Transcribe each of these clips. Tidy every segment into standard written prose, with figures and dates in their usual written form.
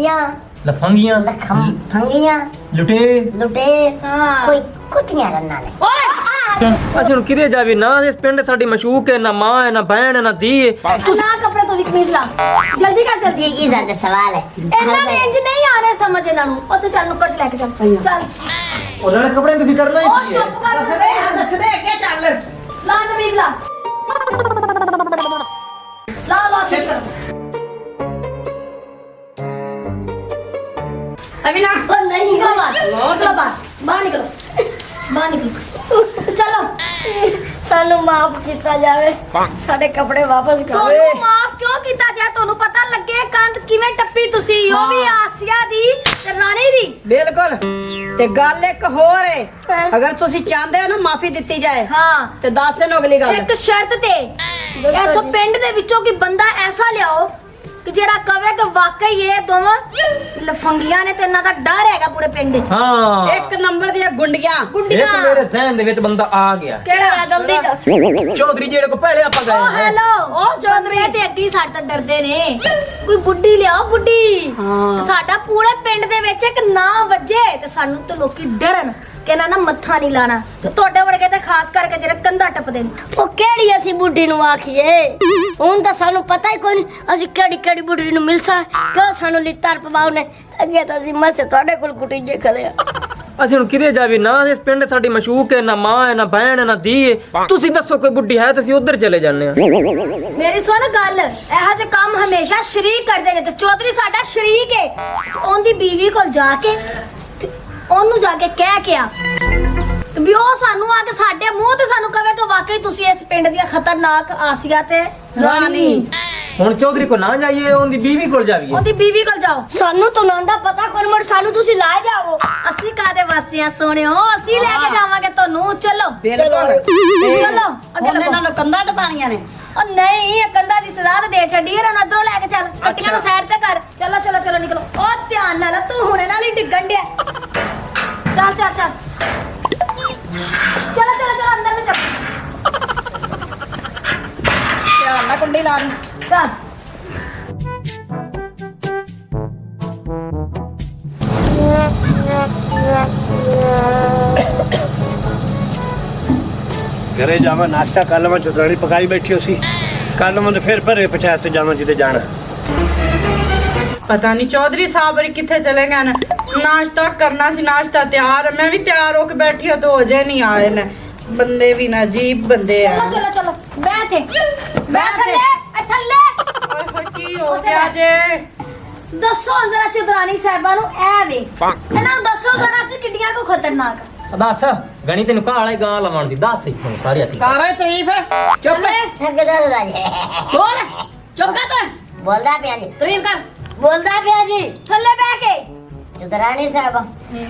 लफंगियां लफंगियां लफंगियां लुटे लुटे कोई कुत्तियां रन्ना ने ਅਸੀਂ ਹੁਣ ਕਿਤੇ ਜਾਵੀ ਨਾ ਇਸ ਪਿੰਡ ਸਾਡੀ ਮਸ਼ੂਕ ਹੈ ਨਾ ਮਾਂ ਹੈ ਨਾ ਭੈਣ ਹੈ ਨਾ ਧੀ ਹੈ तू ना कपड़े तो भी कमीज ला जल्दी कर जल्दी ये इधर सवाल है ਇਹਨਾਂ ਨੇ ਇੰਜ ਨਹੀਂ ਆਣੇ ਸਮਝ ਇਹਨਾਂ ਨੂੰ ਉੱਥੇ ਚੱਲ ਨੁੱਕਰ ਚ ਲੈ ਕੇ ਚੱਲ ਚੱਲ ਉਹਨਾਂ ਨੇ ਕੱਪੜੇ ਤੁਸੀਂ ਕਰਨਾ ਹੀ ਉਹ ਕੀ ਹੈ ਚੁੱਪ ਕਰ ਦੱਸ ਦੇ ਅੱਗੇ ਚੱਲ ਲਾ ਕਮੀਜ਼ ਲਾ ਲਾ ਚੱਲ अभी ना नहीं निकलो बाहर निकलो चलो सानू माफ किया जावे साडे कपड़े वापस करो ਤੁਹਾਨੂੰ ਮਾਫ ਕਿਉਂ ਕੀਤਾ ਜਾਏ ਤੁਹਾਨੂੰ ਪਤਾ ਲੱਗੇ ਕੰਧ ਕਿਵੇਂ ਟੱਪੀ ਤੁਸੀਂ ਉਹ ਵੀ ਆਸੀਆ ਦੀ ਤੇ ਰਾਣੀ ਦੀ बिल्कुल ते गल एक होर है अगर तुसी चाहंदे हो ना माफी दित्ती जाए ਹਾਂ ते 10 दिन अगली गल ਇੱਕ ਸ਼ਰਤ ਤੇ ਇੱਥੋਂ ਪਿੰਡ ਦੇ ਵਿੱਚੋਂ ਕੋਈ ਬੰਦਾ ਐਸਾ ਲਿਆਓ ਕਿ ਜਿਹੜਾ ਕਵੇ ਕਿ ਵਾਕਈ ਇਹ ਦੋਵਾਂ ਲਫੰਗੀਆਂ ਨੇ ਤੇ ਇਹਨਾਂ ਦਾ ਡਰ ਹੈਗਾ ਪੂਰੇ ਪਿੰਡ 'ਚ ਹਾਂ एक नंबर दी गुंडियां ਗੁੱਡੀਆਂ ਇੱਕ ਮੇਰੇ ਜ਼ਹਿਨ ਦੇ ਵਿੱਚ ਬੰਦਾ ਆ ਗਿਆ ਕਿਹੜਾ जल्दी दस ਚੌਧਰੀ ਜਿਹੜੇ ਕੋ ਪਹਿਲੇ ਆਪਾਂ ਓ ਗਏ ਹਾਂ ਹੈਲੋ ਓ ਚੌਧਰੀ ਤੇ ਅੱਗੇ ਸਾਡੇ ਤੋਂ ਡਰਦੇ ਨੇ ਕੋਈ ਬੁੱਢੀ ਲਿਆਓ ਬੁੱਢੀ ਹਾਂ। ਸਾਡਾ ਪੂਰੇ ਪਿੰਡ ਦੇ ਵਿੱਚ ਇੱਕ ਨਾਂ ਵੱਜੇ ਤੇ ਸਾਨੂੰ ਤੇ ਲੋਕੀ ਡਰਨ ਕਿ ਇਹਨਾਂ ਨਾ ਮੱਥਾ ਨਹੀਂ ਲਾਣਾ ਤੇ ਤੁਹਾਡੇ ਵਰਗੇ ਤੇ ਖਾਸ ਕਰਕੇ ਜਿਹੜੇ ਕੰਧਾ ਟੱਪਦੇ ਨੇ ਉਹ ਕਿਹੜੀ ਅਸੀਂ ਬੁੱਢੀ ਨੂੰ ਆਖੀਏ ਹੁਣ ਤਾਂ ਸਾਨੂੰ ਪਤਾ ਹੀ ਕੋਈ ਨਹੀਂ ਅਸੀਂ ਕਿਹੜੀ ਕਿਹੜੀ ਬੁੱਢੀ ਨੂੰ ਮਿਲਸਾ ਕਿਉਂ ਸਾਨੂੰ ਲਿੱਤਰ ਪਵਾਉ ਨੇ ਅੱਗੇ ਤਾਂ ਅਸੀਂ ਮਸੇ ਤੁਹਾਡੇ ਕੋਲ ਕੁੱਟੀਏ ਖਲੇ ਅਸੀਂ ਹੁਣ ਕਿਤੇ ਜਾਵੀ ਨਾ ਇਸ ਪਿੰਡ ਸਾਡੀ ਮਸ਼ੂਕ ਹੈ ਨਾ ਮਾਂ ਹੈ ਨਾ ਭੈਣ ਹੈ ਨਾ ਧੀ ਹੈ ਤੁਸੀਂ ਦੱਸੋ ਕੋਈ ਬੁੱਢੀ ਹੈ ਤੇ ਅਸੀਂ ਉਧਰ ਚਲੇ ਜਾਂਦੇ ਆ ਮੇਰੀ ਸੁਣ ਗੱਲ ਇਹੋ ਜਿਹੇ ਕੰਮ ਹਮੇਸ਼ਾ ਸ਼ਰੀਕ ਕਰਦੇ ਨੇ ਤੇ ਚੌਧਰੀ ਸਾਡਾ ਸ਼ਰੀਕ ਹੈ ਉਹਦੀ ਬੀਵੀ ਕੋਲ ਜਾ ਕੇ ਤੇ ਉਹਨੂੰ ਜਾ ਕੇ ਕਹਿ ਕੇ ਆ ਵੀ ਉਹ ਸਾਨੂੰ ਆ ਕੇ ਸਾਡੇ ਮੂੰਹ ਤੇ ਸਾਨੂੰ ਕਵੇ ਕਿ ਵਾਕਈ ਤੁਸੀਂ ਇਸ ਪਿੰਡ ਦੀਆਂ ਖਤਰਨਾਕ ਆਸੀਆ ਤੇ ਰਾਣੀ ਹੁਣ ਚੌਧਰੀ ਕੋ ਨਾ ਜਾਈਏ ਉਹਦੀ ਬੀਵੀ ਕੋਲ ਜਾਵੀਏ ਉਹਦੀ ਬੀਵੀ ਕੋਲ ਜਾਓ ਸਾਨੂੰ ਤਾਂ ਨਾਂ ਦਾ ਪਤਾ ਕੋਈ ਮੜ ਸਾਨੂੰ ਤੁਸੀਂ ਲੈ ਜਾਓ ਅਸੀਂ ਕਾਦੇ ਵਾਸਤੇ ਆ ਸੋਹਣਿਓ ਅਸੀਂ ਲੈ ਕੇ ਜਾਵਾਂਗੇ ਤੁਹਾਨੂੰ ਚਲੋ बिल्कुल ਚਲੋ ਅੱਗੇ ਉਹਨੇ ਲੱਗੋ ਇਹਨਾਂ ਨੂੰ ਕੰਧਾਂ ਟਪਾਣੀਆਂ ਨੇ ਉਹ ਨਹੀਂ ਇਹ ਕੰਧਾ ਦੀ ਸਜ਼ਾ ਤਾਂ ਦੇ ਛੱਡੀ ਇਹਨਾਂ ਨੂੰ ਅੰਦਰੋਂ ਲੈ ਕੇ ਚੱਲ ਕੱਟੀਆਂ ਨੂੰ ਸਾਈਡ ਤੇ ਕਰ ਚਲੋ ਚਲੋ ਚਲੋ ਨਿਕਲੋ ਉਹ ਧਿਆਨ ਨਾਲ ਤੂੰ ਹੁਣੇ ਨਾਲ ਹੀ ਡਿੱਗਣ ਡਿਆ ਚੱਲ ਚੱਲ ਚੱਲ ਚਲੋ ਚਲੋ ਚਲੋ ਅੰਦਰ ਨੂੰ ਚੱਲ ਧਿਆਨ ਨਾਲ ਕੁੰਡੀ ਲਾ ਦੀ ਚੱਲ घरे जावा नाश्ता कर लवा चौधरानी पकाई बैठी उसी कर लवा फिर भरे पंचायत जावा जिते जाना पता नहीं चौधरी साहब अरे किथे चले गए ना नाश्ता करना सी नाश्ता तैयार है मैं भी तैयार होके बैठी हूं तो अजय नहीं आए ने बंदे भी ना अजीब बंदे चलो हैं चलो चलो बैठ बैठ। ਥੱਲੇ ओए होए, की हो गया जे ਦੱਸੋ ਜ਼ਰਾ ਚੌਧਰਾਣੀ ਸਾਹਿਬਾਂ ਨੂੰ ਐ ਵੇ ਇਹਨਾਂ ਨੂੰ ਦੱਸੋ ਜ਼ਰਾ ਸੀ ਕਿੱਡੀਆਂ ਕੋ ਖਤਰਨਾਕ ਦੱਸ ਗਣੀ ਤੈਨੂੰ ਕਾਹ ਵਾਲੇ ਗਾਂ ਲਵਾਉਣ ਦੀ ਦੱਸ ਇੱਥੋਂ ਸਾਰੀ ਅਸੀਂ ਕਾਵੇ ਤਾਰੀਫ ਚੁੱਪ ਅੱਗੇ ਦੱਸ ਰਾਜੇ बोल चुप कर तू ਬੋਲਦਾ ਪਿਆ ਜੀ तारीफ कर ਬੋਲਦਾ ਪਿਆ ਜੀ ਥੱਲੇ ਬਹਿ ਕੇ ਚੁਦਰਾਣੀ ਸਾਹਿਬ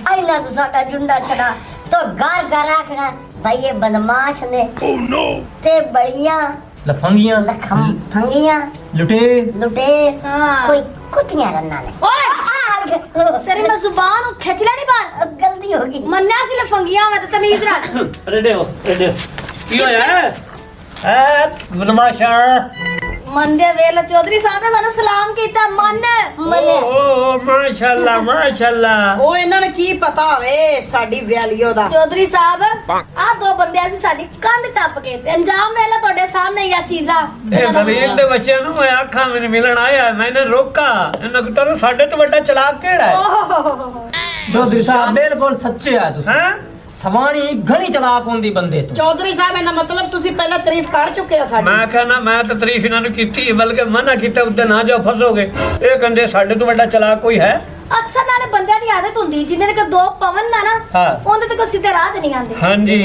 ਆਇਨਾ ਤੂੰ ਸਾਡਾ ਜੁੰਡਾ ਛੜਾ ਤੋ ਘਰ ਘਰ ਆਖਣਾ ਭਾਈ ਇਹ ਬਦਮਾਸ਼ ਨੇ ਓ ਨੋ ਤੇ ਬੜੀਆਂ ਲਫੰਗੀਆਂ ਫੰਗੀਆਂ ਲੁਟੇ ਲੁਟੇ ਹਾਂ ਕੋਈ ਕੁੱਤੀਆਂ ਰੰਨਾ ਨੇ ਓਏ ਤੇਰੀ ਮੈਂ ਜ਼ੁਬਾਨ ਨੂੰ ਖਿੱਚ ਲੈਣੀ ਬਾਹਰ ਗਲਤੀ ਹੋ ਗਈ ਮੰਨਿਆ ਸੀ ਲਫੰਗੀਆਂ ਵਾ ਤੇ ਤਮੀਜ਼ ਨਾਲ रेडे हो की होया है बदमाशा ਮੰਨਦੇ ਵੇਲੇ ਚੌਧਰੀ ਸਾਹਿਬ ਨੇ ਸਾਨੂੰ ਸਲਾਮ ਕੀਤਾ ਮੰਨ ओ माशाल्लाह माशाल्लाह ਉਹ ਇਹਨਾਂ ਨੂੰ ਕੀ ਪਤਾ ਹੋਵੇ ਸਾਡੀ ਵੈਲਿਊ ਦਾ ਚੌਧਰੀ ਸਾਹਿਬ ਆ ਦੋ ਬੰਦਿਆਂ ਸੀ ਸਾਡੀ ਕੰਧ ਟੱਪ ਕੇ ਤੇ ਅੰਜਾਮ ਵੇਲਾ ਤੁਹਾਡੇ ਸਾਹਮਣੇ ਹੀ ਆ ਚੀਜ਼ਾਂ ਇਹ ਦਲੀਲ ਦੇ ਬੱਚਿਆਂ ਨੂੰ ਮੈਂ ਆਖਾਂ ਮੈਨੂੰ ਮਿਲਣ ਆਇਆ ਮੈਨੇ ਰੋਕਾ ਇਹਨਾਂ ਨੂੰ ਸਾਡੇ ਤੋਂ ਵੱਡਾ ਚਲਾਕ ਕਿਹੜਾ ਹੈ ਓਹ ਚੌਧਰੀ ਸਾਹਿਬ ਬਿਲਕੁਲ ਸੱਚੇ ਆ ਤੁਸੀਂ हैं ਸਮਾਣੀ ਘਣੀ ਚਲਾਕ ਹੁੰਦੀ ਬੰਦੇ ਤੋਂ ਚੌਧਰੀ ਸਾਹਿਬ ਇਹਨਾਂ ਮਤਲਬ ਤੁਸੀਂ ਪਹਿਲਾਂ ਤਾਰੀਫ ਕਰ ਚੁੱਕੇ ਹੋ ਸਾਡੀ ਮੈਂ ਕਹਿੰਦਾ ਮੈਂ ਤਾਂ ਤਾਰੀਫ ਇਹਨਾਂ ਨੂੰ ਕੀਤੀ ਬਲਕਿ ਮਨਾ ਕੀਤਾ ਉੱਤੇ ਨਾ ਜਾਓ ਫਸੋਗੇ ਇਹ ਕਹਿੰਦੇ ਸਾਡੇ ਤੋਂ ਵੱਡਾ ਚਲਾਕ ਕੋਈ ਹੈ ਅਕਸਰ ਨਾਲੇ ਬੰਦਿਆਂ ਦੀ ਆਦਤ ਹੁੰਦੀ ਜਿੰਨੇ ਕਿ ਦੋ ਪਵਨ ਨਾ ਹਾਂ। ਉਹਦੇ ਤੇ ਕੋਈ ਸਿੱਧੇ ਰਾਹ ਤੇ ਨਹੀਂ ਆਉਂਦੇ ਹਾਂਜੀ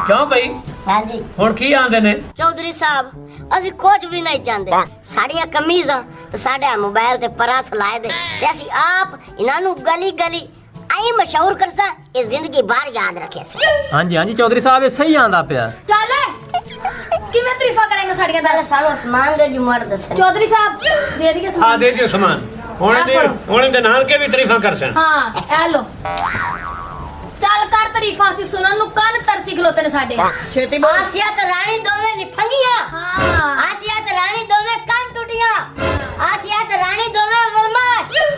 ਕਿਉਂ ਭਾਈ ਹਾਂਜੀ ਹੁਣ ਕੀ ਆਂਦੇ ਨੇ ਚੌਧਰੀ ਸਾਹਿਬ ਅਸੀਂ ਕੁਝ ਵੀ ਨਹੀਂ ਚਾਹੁੰਦੇ ਸਾਡੀਆਂ ਕਮੀਜ਼ਾਂ ਤੇ ਸਾਡੇ ਮੋਬਾਈਲ ਤੇ ਪਰਸ ਲਾਏ ਦੇ ਤੇ ਅਸੀਂ ਆਪ ਇਹਨਾਂ ਨੂੰ ਗਲੀ ਗਲੀ ਆਈ ਮਸ਼ਹੂਰ ਕਰਸਾ ਇਹ ਜ਼ਿੰਦਗੀ ਬਾਹਰ ਯਾਦ ਰੱਖੇ ਸੀ ਹਾਂਜੀ ਹਾਂਜੀ ਚੌਧਰੀ ਸਾਹਿਬ ਇਹ ਸਹੀ ਆਂਦਾ ਪਿਆ ਚੱਲ ਕਿਵੇਂ ਤਾਰੀਫਾਂ ਕਰੇਂਗੇ ਸਾਡੀਆਂ ਪਹਿਲੇ ਦੱਸ ਸਾਨੂੰ ਸਮਾਨ ਦੇ ਜੁਮੜ ਦੱਸ ਚੌਧਰੀ ਸਾਹਿਬ ਦੇ ਦਈਏ ਆ ਸਮਾਨ ਦੇ ਦਿਓ ਸਮਾਨ ਹੁਣ ਦੇ ਨਾਲ ਕੇ ਵੀ ਤਾਰੀਫਾਂ ਕਰ ਸਨ ਹਾਂ ਇਹ ਲੋ ਚੱਲ ਕਰ ਤਾਰੀਫਾਂ ਸੀ ਸੁਣਨ ਨੂੰ ਕੰਨ ਤਰਸੀ ਖਲੋਤੇ ਨੇ ਸਾਡੇ ਛੇਤੀ ਬੋਲ ਆਸੀਆ ਤੇ ਰਾਣੀ ਦੋਵੇਂ ਲਿਫੰਗੀਆਂ ਹਾਂ ਆਸੀਆ ਤੇ ਰਾਣੀ ਦੋਵੇਂ ਕੰਨ ਟੁੱਟੀਆਂ ਆਸੀਆ ਤੇ ਰਾਣੀ ਦੋਵੇਂ ਬਦਮਾਸ਼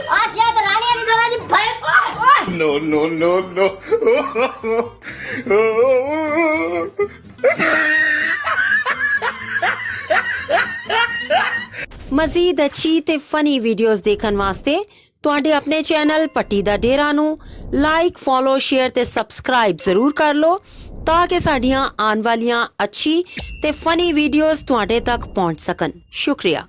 ਮਜ਼ੀਦ ਅੱਛੀ ਤੇ ਫਨੀ ਵੀਡੀਓਜ਼ ਦੇਖਣ ਵਾਸਤੇ ਤੁਹਾਡੇ ਆਪਣੇ ਚੈਨਲ ਪੱਟੀ ਦਾ ਡੇਰਾ ਨੂੰ ਲਾਈਕ ਫੋਲੋ ਸ਼ੇਅਰ ਤੇ ਸਬਸਕ੍ਰਾਈਬ ਜ਼ਰੂਰ ਕਰ ਲਓ ਤਾਂ ਕਿ ਸਾਡੀਆਂ ਆਉਣ ਵਾਲੀਆਂ ਅੱਛੀ ਤੇ ਫਨੀ ਵੀਡੀਓਜ਼ ਤੁਹਾਡੇ ਤੱਕ ਪਹੁੰਚ ਸਕਣ। ਸ਼ੁਕਰੀਆ।